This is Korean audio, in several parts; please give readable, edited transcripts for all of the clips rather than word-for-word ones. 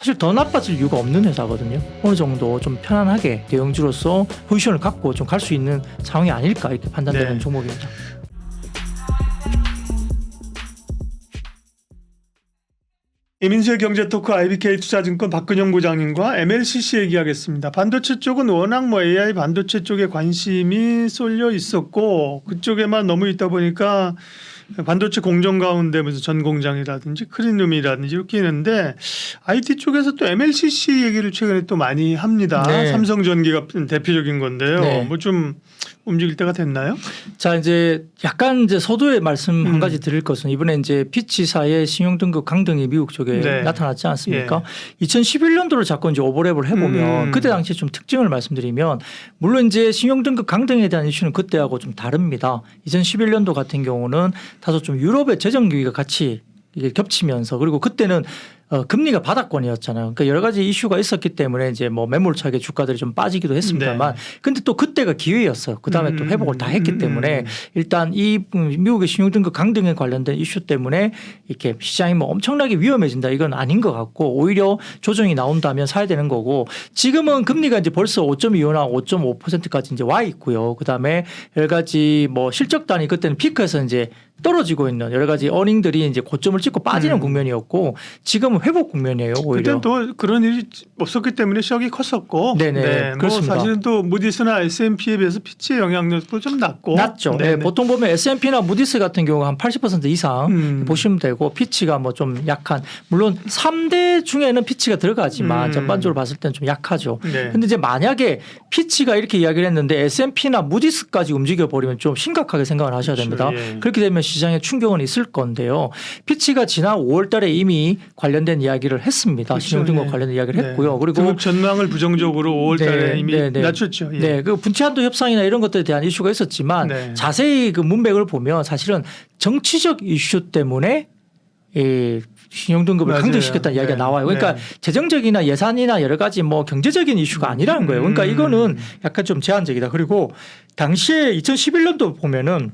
사실 더 나빠질 이유가 없는 회사거든요. 어느 정도 좀 편안하게 대형주로서 포지션을 갖고 좀 갈 수 있는 상황이 아닐까 이렇게 판단되는 네. 종목입니다. 이민수의 경제토크 IBK 투자증권 박근영 부장님과 MLCC 얘기하겠습니다. 반도체 쪽은 워낙 뭐 AI 반도체 쪽에 관심이 쏠려 있었고 그쪽에만 너무 있다 보니까 반도체 공정 가운데 무슨 전 공장이라든지 클린룸이라든지 이렇게 있는데 IT 쪽에서 또 MLCC 얘기를 최근에 또 많이 합니다. 네. 삼성전기가 대표적인 건데요. 네. 뭐 좀 움직일 때가 됐나요? 자, 이제 약간 이제 서두에 말씀 한 가지 드릴 것은 이번에 이제 피치사의 신용등급 강등이 미국 쪽에 네. 나타났지 않습니까? 2011년도를 자꾸 이제 오버랩을 해보면 그때 당시에 좀 특징을 말씀드리면 물론 이제 신용등급 강등에 대한 이슈는 그때하고 좀 다릅니다. 2011년도 같은 경우는 다소 좀 유럽의 재정위기가 같이 이게 겹치면서 그리고 그때는 금리가 바닥권이었잖아요. 그러니까 여러 가지 이슈가 있었기 때문에 이제 뭐 매몰차게 주가들이 좀 빠지기도 했습니다만 근데 또 그때가 기회였어요. 그 다음에 또 회복을 다 했기 때문에 일단 이 미국의 신용등급 강등에 관련된 이슈 때문에 이렇게 시장이 뭐 엄청나게 위험해진다 이건 아닌 것 같고 오히려 조정이 나온다면 사야 되는 거고 지금은 금리가 이제 벌써 5.25나 5.5%까지 이제 와 있고요. 그 다음에 여러 가지 뭐 실적 단위 그때는 피크에서 이제 떨어지고 있는 여러 가지 어닝들이 이제 고점을 찍고 빠지는 국면이었고 지금은 회복 국면이에요. 오히려. 그때는 또 그런 일이 없었기 때문에 시력이 컸었고. 네네. 네, 뭐 그렇습니다. 사실은 또 무디스나 S&P에 비해서 피치의 영향력도 좀 낮고. 낮죠. 네, 네네. 보통 보면 S&P나 무디스 같은 경우가 한 80% 이상 보시면 되고 피치가 뭐 좀 약한 물론 3대 중에는 피치가 들어가지만 전반적으로 봤을 때는 좀 약하죠. 네. 근데 이제 만약에 피치가 이렇게 이야기를 했는데 S&P나 무디스까지 움직여 버리면 좀 심각하게 생각을 하셔야 됩니다. 그렇죠. 예. 그렇게 되면 시장에 충격은 있을 건데요. 피치가 지난 5월 달에 이미 관련된 이야기를 했습니다. 그렇죠. 신용등급 예. 관련된 이야기를 네. 했고요. 그리고 등급 전망을 부정적으로 5월 달에 네, 이미 네, 네. 낮췄죠. 예. 네, 그 분치한도 협상이나 이런 것들에 대한 이슈가 있었지만 네. 자세히 그 문맥을 보면 사실은 정치적 이슈 때문에 이 신용등급을 맞아요. 강등시켰다는 이야기가 네. 나와요. 그러니까 네. 재정적이나 예산이나 여러 가지 뭐 경제적인 이슈가 아니라는 거예요. 그러니까 이거는 약간 좀 제한적이다. 그리고 당시에 2011년도 보면은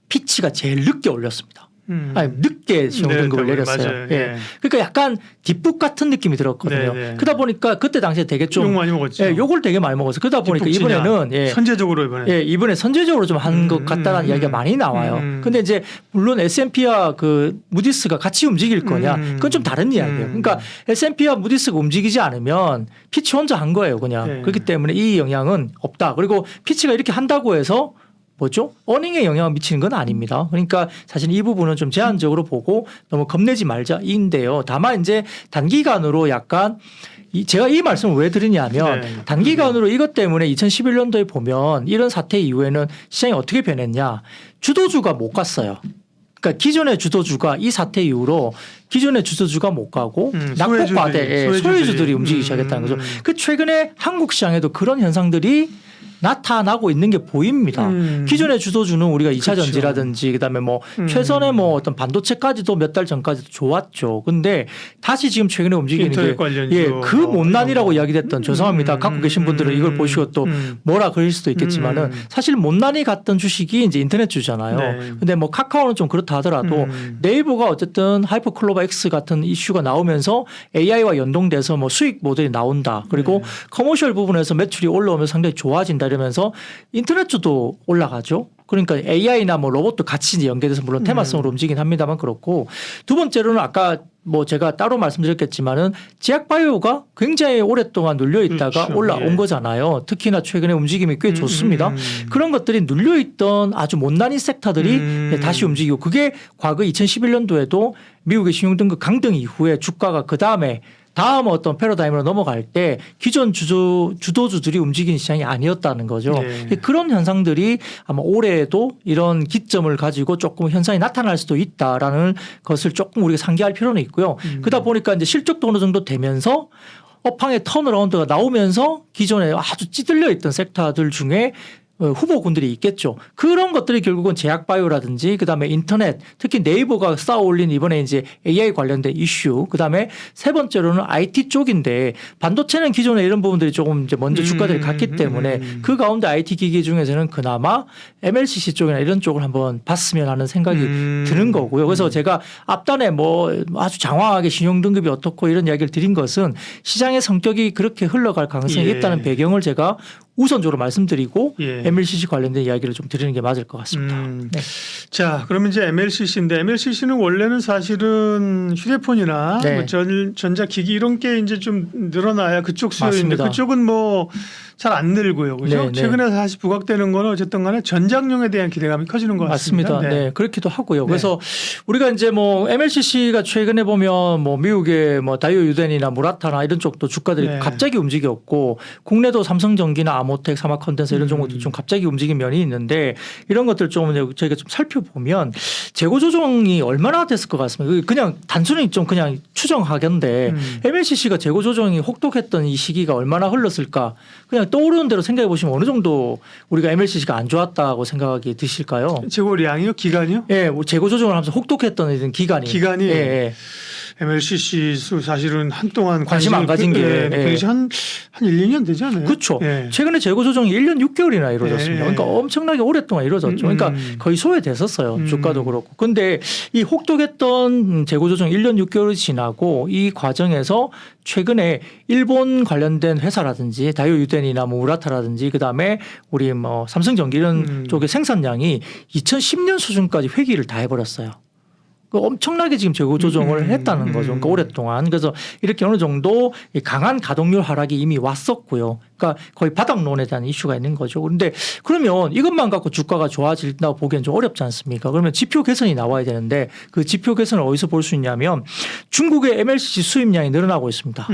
피치가 제일 늦게 올렸습니다. 아니, 늦게 신용등급을 네, 내렸어요. 맞아요. 예. 예. 그러니까 약간 뒷북 같은 느낌이 들었거든요. 네, 네. 그러다 보니까 그때 당시에 되게 좀 욕 많이 먹었죠. 예, 욕을 되게 많이 먹었어요. 그러다 보니까 뒷북치냐. 이번에는 예, 선제적으로 이번에. 예, 이번에 선제적으로 좀 한 것 같다는 이야기가 많이 나와요. 근데 이제 물론 S&P와 그 무디스가 같이 움직일 거냐 그건 좀 다른 이야기예요. 그러니까 S&P와 무디스가 움직이지 않으면 피치 혼자 한 거예요, 그냥. 네. 그렇기 때문에 이 영향은 없다. 그리고 피치가 이렇게 한다고 해서 뭐죠? 어닝에 영향을 미치는 건 아닙니다. 그러니까 사실 이 부분은 좀 제한적으로 보고 너무 겁내지 말자인데요. 다만 이제 단기간으로 약간 제가 이 말씀을 왜 드리냐면 네. 단기간으로 이것 때문에 2011년도에 보면 이런 사태 이후에는 시장이 어떻게 변했냐. 주도주가 못 갔어요. 그러니까 기존의 주도주가 이 사태 이후로 기존의 주도주가 못 가고 낙폭과대 소유주들이 움직이기 시작했다는 거죠. 그 최근에 한국 시장에도 그런 현상들이 나타나고 있는 게 보입니다. 기존의 주도주는 우리가 2차 그렇죠. 전지라든지 그다음에 뭐 최선의 뭐 어떤 반도체까지도 몇 달 전까지도 좋았죠. 근데 다시 지금 최근에 움직이는 인터넷 게 관련주. 예, 그 못난이라고 이야기됐던 죄송합니다. 갖고 계신 분들은 이걸 보시고 또 뭐라 그럴 수도 있겠지만은 사실 못난이 갔던 주식이 이제 인터넷 주잖아요. 네. 근데 뭐 카카오는 좀 그렇다 하더라도 네이버가 어쨌든 하이퍼클로바 X 같은 이슈가 나오면서 AI와 연동돼서 뭐 수익 모델이 나온다. 그리고 커머셜 부분에서 매출이 올라오면서 상당히 좋아진다 이러면서 인터넷주도 올라가죠. 그러니까 AI나 뭐 로봇도 같이 이제 연계돼서 물론 테마성으로 움직이긴 합니다만 그렇고 두 번째로는 아까 뭐 제가 따로 말씀드렸겠지만은 제약바이오가 굉장히 오랫동안 눌려 있다가 그렇죠. 올라온 예. 거잖아요. 특히나 최근에 움직임이 꽤 좋습니다. 그런 것들이 눌려 있던 아주 못난이 섹터들이 다시 움직이고 그게 과거 2011년도에도 미국의 신용등급 강등 이후에 주가가 그 다음 어떤 패러다임으로 넘어갈 때 기존 주도주들이 움직이는 시장이 아니었다는 거죠. 네. 그런 현상들이 아마 올해에도 이런 기점을 가지고 조금 현상이 나타날 수도 있다라는 것을 조금 우리가 상기할 필요는 있고요. 그러다 보니까 이제 실적도 어느 정도 되면서 업황의 턴어라운드가 나오면서 기존에 아주 찌들려 있던 섹터들 중에 후보군들이 있겠죠. 그런 것들이 결국은 제약바이오라든지 그다음에 인터넷 특히 네이버가 쌓아 올린 이번에 이제 AI 관련된 이슈 그다음에 세 번째로는 IT 쪽인데 반도체는 기존에 이런 부분들이 조금 이제 먼저 주가들이 갔기 때문에 그 가운데 IT 기기 중에서는 그나마 MLCC 쪽이나 이런 쪽을 한번 봤으면 하는 생각이 드는 거고요. 그래서 제가 앞단에 뭐 아주 장황하게 신용등급이 어떻고 이런 이야기를 드린 것은 시장의 성격이 그렇게 흘러갈 가능성이 예. 있다는 배경을 제가 우선적으로 말씀드리고 예. MLCC 관련된 이야기를 좀 드리는 게 맞을 것 같습니다. 네. 자, 그러면 이제 MLCC인데 MLCC는 원래는 사실은 휴대폰이나 네. 뭐 전자기기 이런 게 이제 좀 늘어나야 그쪽 수요인데 맞습니다. 그쪽은 뭐 잘 안 늘고요. 그죠? 네, 네. 최근에 다시 부각되는 거는 어쨌든 간에 전장용에 대한 기대감이 커지는 것 같습니다. 맞습니다. 네. 그렇기도 하고요. 그래서 우리가 이제 뭐 MLCC가 최근에 보면 뭐 미국의 뭐 다이오 유덴이나 무라타나 이런 쪽도 주가들이 네. 갑자기 움직였고 국내도 삼성전기나 아모텍, 사마컨덴서 이런 종목도 좀 갑자기 움직인 면이 있는데 이런 것들 좀 저희가 좀 살펴보면 재고 조정이 얼마나 됐을 것 같습니다. 그냥 단순히 좀 그냥 추정하건데 MLCC가 재고 조정이 혹독했던 이 시기가 얼마나 흘렀을까 그냥 떠오르는 대로 생각해 보시면 어느 정도 우리가 MLCC가 안 좋았다고 생각이 드실까요? 재고량이요? 기간이요? 예, 뭐 재고 조정을 하면서 혹독했던 이런 기간이. 기간이 예, 예. MLCC 수 사실은 한동안 관심 안 가진 게. 예. 한 1, 2년 되지 않아요? 그렇죠. 예. 최근에 재고 조정이 1년 6개월이나 이루어졌습니다. 예. 그러니까 엄청나게 오랫동안 이루어졌죠. 그러니까 거의 소외됐었어요. 주가도 그렇고. 근데 이 혹독했던 재고 조정 1년 6개월이 지나고 이 과정에서 최근에 일본 관련된 회사라든지 다이오 유덴이나 뭐 우라타라든지 그다음에 우리 뭐 삼성전기 이런 쪽의 생산량이 2010년 수준까지 회귀를 다 해버렸어요. 엄청나게 지금 재고 조정을 했다는 거죠. 그러니까 오랫동안. 그래서 이렇게 어느 정도 강한 가동률 하락이 이미 왔었고요. 그러니까 거의 바닥론에 대한 이슈가 있는 거죠. 그런데 그러면 이것만 갖고 주가가 좋아진다고 보기엔 좀 어렵지 않습니까? 그러면 지표 개선이 나와야 되는데 그 지표 개선을 어디서 볼 수 있냐면 중국의 MLCC 수입량이 늘어나고 있습니다.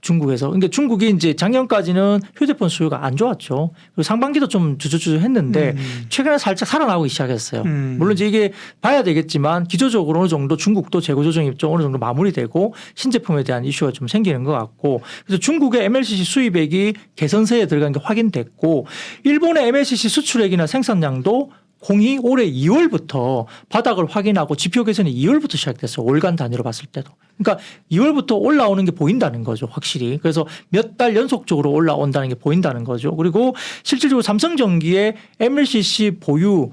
중국에서. 그러니까 중국이 이제 작년까지는 휴대폰 수요가 안 좋았죠. 그리고 상반기도 좀 주저주저했는데 최근에 살짝 살아나오기 시작했어요. 물론 이제 이게 봐야 되겠지만 기초적으로 어느 정도 중국도 재고 조정이 좀 어느 정도 마무리되고 신제품에 대한 이슈가 좀 생기는 것 같고 그래서 중국의 MLCC 수입액이 개선세에 들어간 게 확인됐고 일본의 MLCC 수출액이나 생산량도 공이 올해 2월부터 바닥을 확인하고 지표 개선이 2월부터 시작됐어요. 월간 단위로 봤을 때도. 그러니까 2월부터 올라오는 게 보인다는 거죠. 확실히. 그래서 몇 달 연속적으로 올라온다는 게 보인다는 거죠. 그리고 실질적으로 삼성전기의 MLCC 보유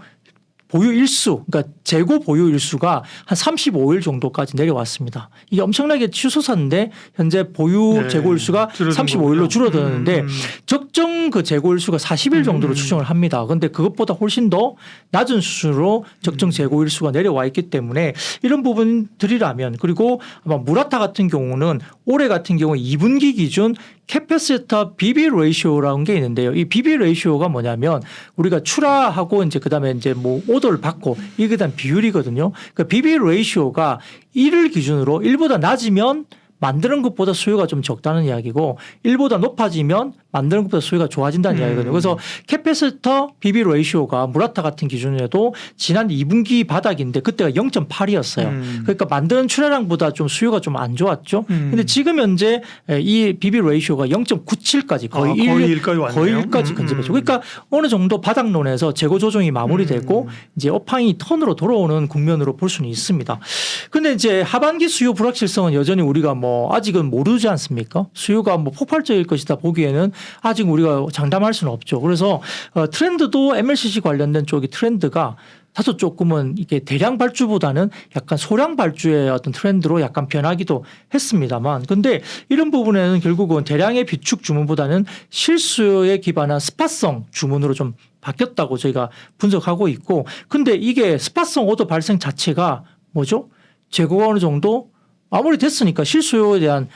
일수, 그러니까 재고 보유 일수가 한 35일 정도까지 내려왔습니다. 이게 엄청나게 치솟았는데 현재 보유 네, 재고 일수가 줄어든 35일로 거군요. 줄어드는데 적정 그 재고 일수가 40일 정도로 추정을 합니다. 그런데 그것보다 훨씬 더 낮은 수준으로 적정 재고 일수가 내려와 있기 때문에 이런 부분들이라면 그리고 아마 무라타 같은 경우는 올해 같은 경우 2분기 기준 캐패시터 BB 레이쇼라는 게 있는데요. 이 BB 레이쇼가 뭐냐면 우리가 출하하고 이제 그다음에 이제 뭐 오더를 받고 이게 단 비율이거든요. 그러니까 BB 레이쇼가 1을 기준으로 1보다 낮으면 만드는 것보다 수요가 좀 적다는 이야기고 1보다 높아지면 만드는 것보다 수요가 좋아진다는 이야기거든요. 그래서 캐패시터 BB 레이쇼가 무라타 같은 기준에도 지난 2분기 바닥인데 그때가 0.8이었어요. 그러니까 만드는 출하량보다 좀 수요가 좀 안 좋았죠. 근데 지금 현재 이 BB 레이쇼가 0.97까지 거의 1까지 왔네요. 거의 1까지 근접했죠. 그러니까 어느 정도 바닥론에서 재고 조정이 마무리되고 이제 업황이 턴으로 돌아오는 국면으로 볼 수는 있습니다. 근데 이제 하반기 수요 불확실성은 여전히 우리가 뭐 아직은 모르지 않습니까? 수요가 뭐 폭발적일 것이다 보기에는 아직 우리가 장담할 수는 없죠. 그래서 트렌드도 MLCC 관련된 쪽이 트렌드가 다소 조금은 이게 대량 발주보다는 약간 소량 발주의 어떤 트렌드로 약간 변하기도 했습니다만 근데 이런 부분에는 결국은 대량의 비축 주문보다는 실수요에 기반한 스팟성 주문으로 좀 바뀌었다고 저희가 분석하고 있고 근데 이게 스팟성 오더 발생 자체가 뭐죠? 재고가 어느 정도 마무리됐으니까 실수요에 대한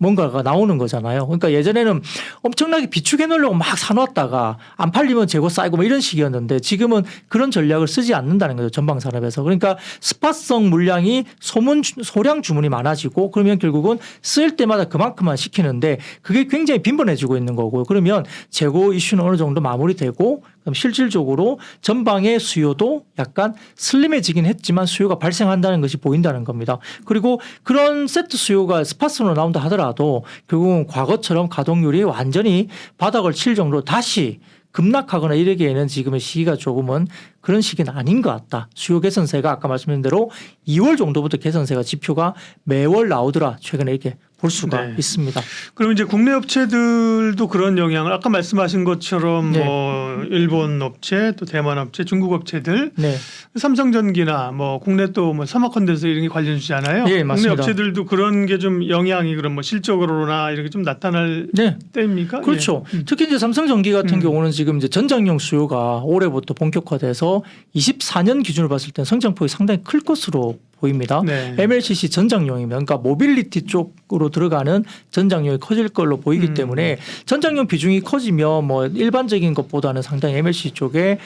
뭔가가 나오는 거잖아요. 그러니까 예전에는 엄청나게 비축해 놓으려고 막 사놓았다가 안 팔리면 재고 쌓이고 뭐 이런 식이었는데 지금은 그런 전략을 쓰지 않는다는 거죠. 전방 산업에서. 그러니까 스팟성 물량이 소량 주문이 많아지고 그러면 결국은 쓸 때마다 그만큼만 시키는데 그게 굉장히 빈번해지고 있는 거고요. 그러면 재고 이슈는 어느 정도 마무리되고 그럼 실질적으로 전방의 수요도 약간 슬림해지긴 했지만 수요가 발생한다는 것이 보인다는 겁니다. 그리고 그런 세트 수요가 스팟성으로 나온다 하더라도 결국은 과거처럼 가동률이 완전히 바닥을 칠 정도로 다시 급락하거나 이러기에는 지금의 시기가 조금은 그런 시기는 아닌 것 같다. 수요 개선세가 아까 말씀드린 대로 2월 정도부터 개선세가 지표가 매월 나오더라. 최근에 이렇게 볼 수가 네. 있습니다. 그럼 이제 국내 업체들도 그런 영향을 아까 말씀하신 것처럼 네. 뭐 일본 업체 또 대만 업체 중국 업체들 네. 삼성전기나 뭐 국내 또 뭐 삼화컨덴서 이런 게 관련 주잖아요. 예, 국내 맞습니다. 업체들도 그런 게 좀 영향이 그럼 뭐 실적으로나 이렇게 좀 나타날 네. 때입니까? 그렇죠. 예. 특히 이제 삼성전기 같은 경우는 지금 이제 전장용 수요가 올해부터 본격화돼서 24년 기준으로 봤을 때 성장폭이 상당히 클 것으로 보입니다. 네. MLCC 전장용이면 그러니까 모빌리티 쪽으로 들어가는 전장용이 커질 걸로 보이기 때문에 전장용 비중이 커지면 뭐 일반적인 것보다는 상당히 MLCC 쪽에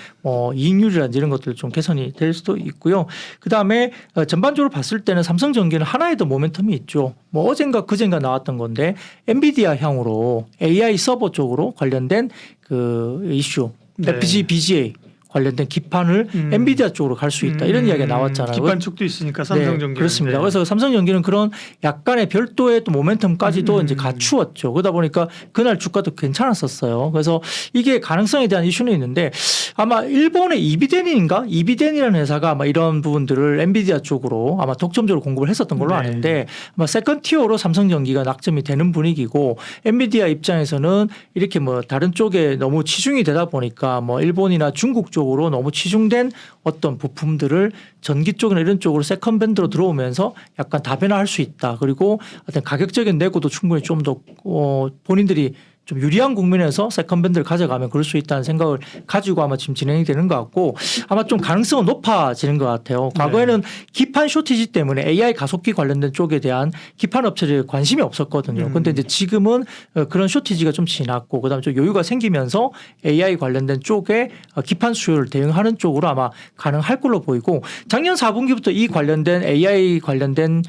이익률이라든지 이런 것들 좀 개선이 될 수도 있고요. 그다음에 전반적으로 봤을 때는 삼성전기는 하나의 더 모멘텀이 있죠. 뭐 어젠가 그젠가 나왔던 건데 엔비디아 향으로 AI 서버 쪽으로 관련된 그 이슈 네. FPGA 관련된 기판을 엔비디아 쪽으로 갈 수 있다 이런 이야기가 나왔잖아요. 기판 쪽도 있으니까 삼성전기. 네, 그렇습니다. 그래서 삼성전기는 그런 약간의 별도의 또 모멘텀까지도 이제 갖추었죠. 그러다 보니까 그날 주가도 괜찮았었어요. 그래서 이게 가능성에 대한 이슈는 있는데 아마 일본의 이비덴이라는 회사가 아마 이런 부분들을 엔비디아 쪽으로 아마 독점적으로 공급을 했었던 걸로 네. 아는데 아마 세컨 티어로 삼성전기가 낙점이 되는 분위기고 엔비디아 입장에서는 이렇게 뭐 다른 쪽에 너무 치중이 되다 보니까 뭐 일본이나 중국 쪽으로 너무 치중된 어떤 부품들을 전기 쪽이나 이런 쪽으로 세컨밴드로 들어오면서 약간 다변화할 수 있다. 그리고 어떤 가격적인 내고도 충분히 좀 더 본인들이 좀 유리한 국면에서 세컨밴드를 가져가면 그럴 수 있다는 생각을 가지고 아마 지금 진행이 되는 것 같고 아마 좀 가능성은 높아지는 것 같아요. 과거에는 기판 쇼티지 때문에 AI 가속기 관련된 쪽에 대한 기판 업체들이 관심이 없었거든요. 그런데 이제 지금은 그런 쇼티지가 좀 지났고 그다음에 좀 여유가 생기면서 AI 관련된 쪽에 기판 수요를 대응하는 쪽으로 아마 가능할 걸로 보이고 작년 4분기부터 이 관련된 AI 관련된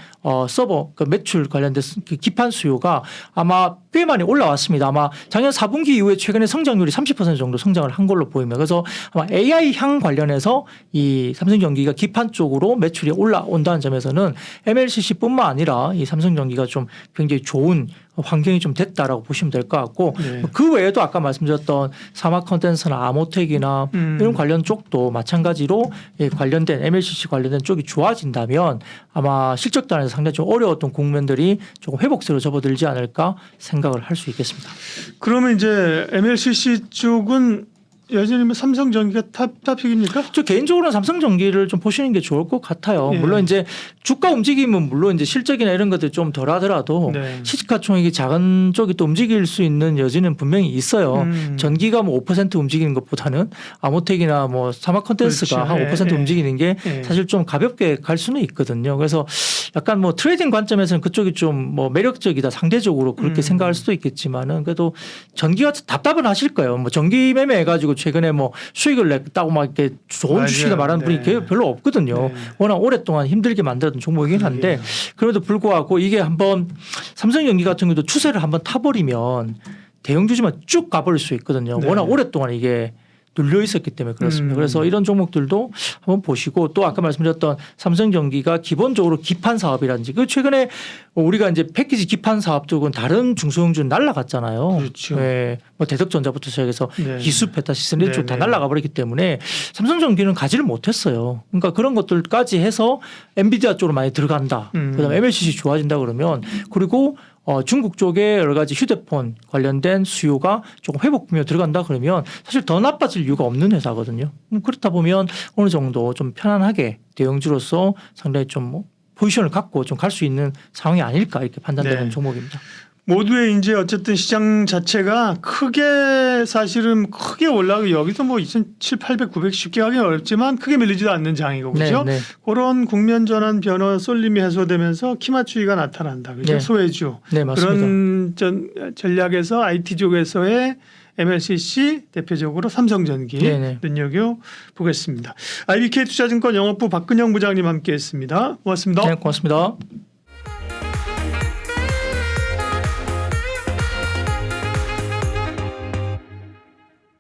서버 그 매출 관련된 기판 수요가 아마 꽤 많이 올라왔습니다. 아마 작년 4분기 이후에 최근에 성장률이 30% 정도 성장을 한 걸로 보입니다. 그래서 아마 AI 향 관련해서 이 삼성전기가 기판 쪽으로 매출이 올라온다는 점에서는 MLCC뿐만 아니라 이 삼성전기가 좀 굉장히 좋은 환경이 좀 됐다라고 보시면 될 것 같고 네. 그 외에도 아까 말씀드렸던 사마컨덴서나 아모텍이나 이런 관련 쪽도 마찬가지로 이 관련된 MLCC 관련된 쪽이 좋아진다면 아마 실적 단에서 상당히 좀 어려웠던 국면들이 조금 회복세로 접어들지 않을까 생각을 할 수 있겠습니다. 그러면 이제 MLCC 쪽은 여전히 뭐 삼성전기가 탑픽입니까? 저 개인적으로는 삼성전기를 좀 보시는 게 좋을 것 같아요. 예. 물론 이제 주가 움직임은 물론 이제 실적이나 이런 것들이 좀 덜하더라도 네. 시가총액이 작은 쪽이 또 움직일 수 있는 여지는 분명히 있어요. 전기가 뭐 5% 움직이는 것보다는 아모텍이나 뭐 사마컨덴스가 그렇죠. 한 5% 예. 움직이는 게 예. 사실 좀 가볍게 갈 수는 있거든요. 그래서 약간 뭐 트레이딩 관점에서는 그쪽이 좀 뭐 매력적이다 상대적으로 그렇게 생각할 수도 있겠지만은 그래도 전기가 답답은 하실 거예요. 뭐 전기 매매 해가지고 최근에 뭐 수익을 냈다고 막 이렇게 좋은 맞아요. 주식이다 말하는 분이 네. 별로 없거든요. 네. 워낙 오랫동안 힘들게 만들었던 종목이긴 한데 그럼에도 불구하고 이게 한번 삼성전기 같은 경우도 추세를 한번 타버리면 대형주지만 쭉 가버릴 수 있거든요. 네. 워낙 오랫동안 이게 눌려 있었기 때문에 그렇습니다. 그래서 이런 종목들도 한번 보시고 또 아까 말씀드렸던 삼성전기가 기본적으로 기판 사업이라든지 그 최근에 우리가 이제 패키지 기판 사업 쪽은 다른 중소형주는 날라갔잖아요. 그렇죠. 네. 뭐 대덕전자부터 시작해서 네. 기수페타시스 이런 쪽 다 네. 날라가 버렸기 때문에 삼성전기는 가지를 못했어요. 그러니까 그런 것들까지 해서 엔비디아 쪽으로 많이 들어간다. 그다음에 MLCC 좋아진다 그러면 그리고 중국 쪽에 여러 가지 휴대폰 관련된 수요가 조금 회복되며 들어간다 그러면 사실 더 나빠질 이유가 없는 회사거든요. 그렇다 보면 어느 정도 좀 편안하게 대형주로서 상당히 좀 뭐 포지션을 갖고 좀 갈 수 있는 상황이 아닐까 이렇게 판단되는 네. 종목입니다. 모두의 이제 어쨌든 시장 자체가 크게 사실은 크게 올라가고 여기서 뭐 2,700, 800, 900 쉽게 하기 어렵지만 크게 밀리지도 않는 장이고 그렇죠. 네, 네. 그런 국면 전환 변화 쏠림이 해소되면서 키 맞추기가 나타난다. 그렇죠. 네. 소외주 네, 맞습니다. 그런 전략에서 IT 쪽에서의 MLCC 대표적으로 삼성전기 네네. 눈여겨 보겠습니다. IBK 투자증권 영업부 박근영 부장님 함께했습니다. 고맙습니다. 네, 고맙습니다.